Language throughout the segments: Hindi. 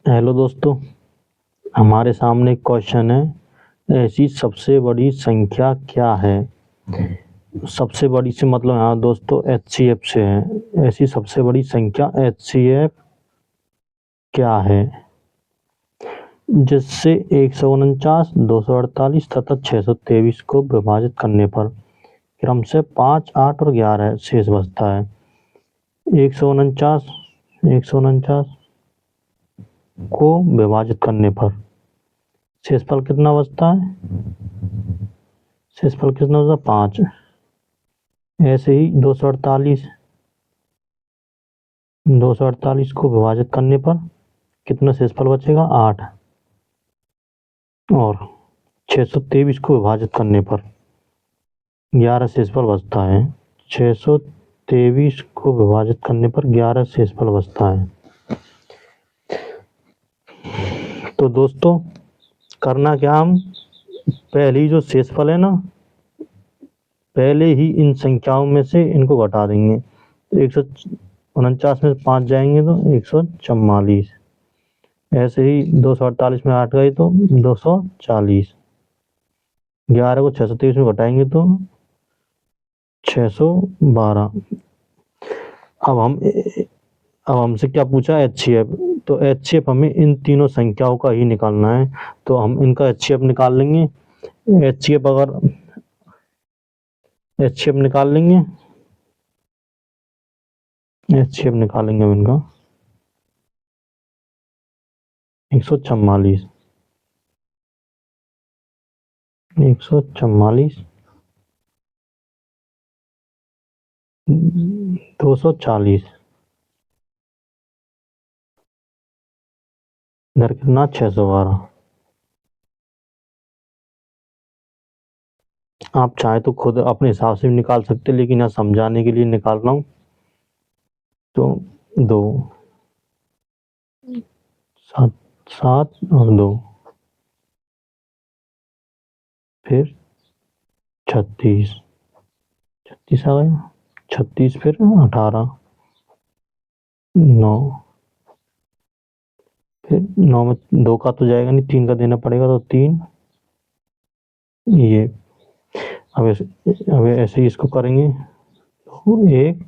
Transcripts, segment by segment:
हेलो दोस्तों, हमारे सामने एक क्वेश्चन है। ऐसी सबसे बड़ी संख्या क्या है? सबसे बड़ी से मतलब यहाँ दोस्तों एचसीएफ से है। ऐसी सबसे बड़ी संख्या एचसीएफ क्या है? जिससे 149, 248 तथा 623 को विभाजित करने पर क्रम से 5, 8 और 11 शेष बचता है। 149 को विभाजित करने पर शेषफल कितना बचता है? शेषफल कितना बचता? 5। ऐसे ही 248 को विभाजित करने पर कितना शेषफल बचेगा? 8। और 623 को विभाजित करने पर 11 शेषफल बचता है। 623 को विभाजित करने पर 11 शेषफल बचता है। तो दोस्तों करना क्या, हम पहली जो शेषफल है ना, पहले ही इन संख्याओं में से इनको घटा देंगे। तो 149 में 5 जाएंगे तो 144। ऐसे ही 248 में 8 गए तो 240। 11 को 623 में घटाएंगे तो 612। अब हमसे क्या पूछा? एचसीएफ। तो एचसीएफ हमें इन तीनों संख्याओं का ही निकालना है, तो हम इनका एचसीएफ निकाल लेंगे। एचसीएफ निकाल लेंगे। एचसीएफ निकालेंगे हम इनका 144 240 इधर कितना? 612। आप चाहे तो खुद अपने हिसाब से भी निकाल सकते, लेकिन यहाँ समझाने के लिए निकाल रहा हूँ। तो 2, 7 और 2, फिर 36 आ गया। 36 फिर 18, 9, फिर 9 में 2 का तो जाएगा नहीं, 3 का देना पड़ेगा, तो 3। ये अब ऐसे ही इसको करेंगे। 1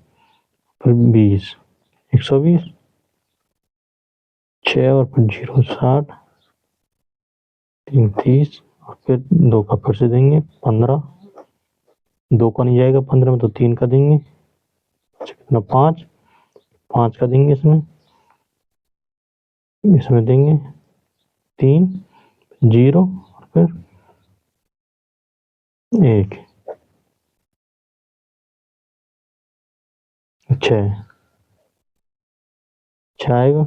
फिर 20, 120, 6 और फिर 0, 60, 3, 30 और फिर 2 का फिर से देंगे 15। 2 का नहीं जाएगा 15 में, तो 3 का देंगे। कितना? 5 का देंगे इसमें देंगे 3, 0 और फिर 1, 6 आएगा।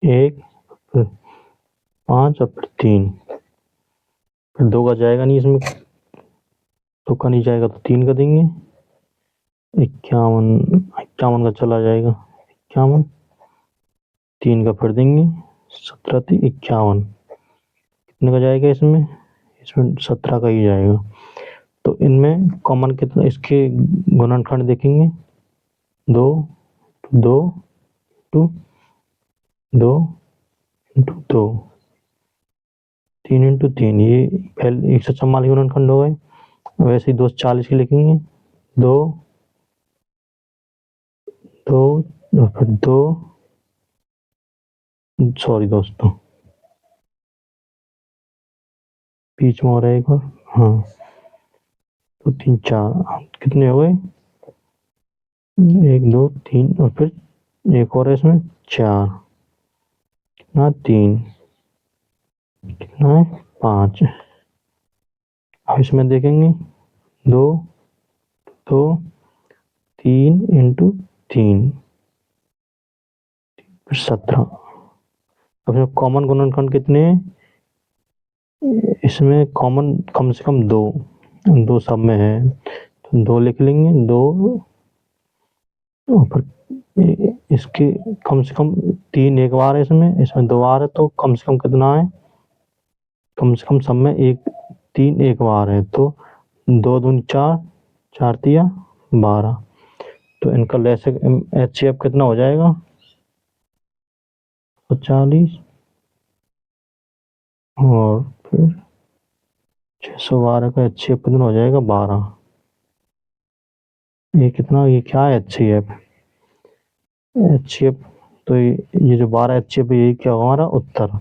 1 फिर 5 और फिर 3, फिर 2 का जाएगा नहीं इसमें, 2 का नहीं जाएगा तो 3 का देंगे। 51 का चला जाएगा, 51, 3 का फिर देंगे 17, 51। कितने का जाएगा इसमें? 17 का ही जाएगा। तो इनमें कॉमन कितना? इसके गुणनखंड देखेंगे। 2, 2, 2, 2 इंटू 2, 3 इंटू 3, ये पहले 144 गुणनखंड हो गए। वैसे ही 240 के लिखेंगे। 2, 2 और फिर 2, सॉरी दोस्तों, बीच में हो रहा है एक और। हाँ, तो 3, 4 कितने हो गए? 1, 2, 3 और फिर एक और है इसमें 4। कितना? 3। कितना है? 5। अब इसमें देखेंगे 2, 2, 3 इंटू 3, फिर 17। अब इसमें कॉमन गुणनखंड कितने हैं? इसमें कॉमन कम से कम 2 सब में है, तो 2 लिख लेंगे। 2 और फिर इसके कम से कम 3 एक बार है, इसमें 2 बार है, तो कम से कम कितना है? कम से कम सब में 3 एक बार है, तो 2 दूनी 4, 4 तिया 12। तो इनका लैसिक HCF कितना हो जाएगा? 40 और फिर 612 का HCF कितना हो जाएगा? 12। ये कितना, ये क्या है HCF? HCF तो ये जो 12 HCF है, ये क्या होगा हमारा उत्तर।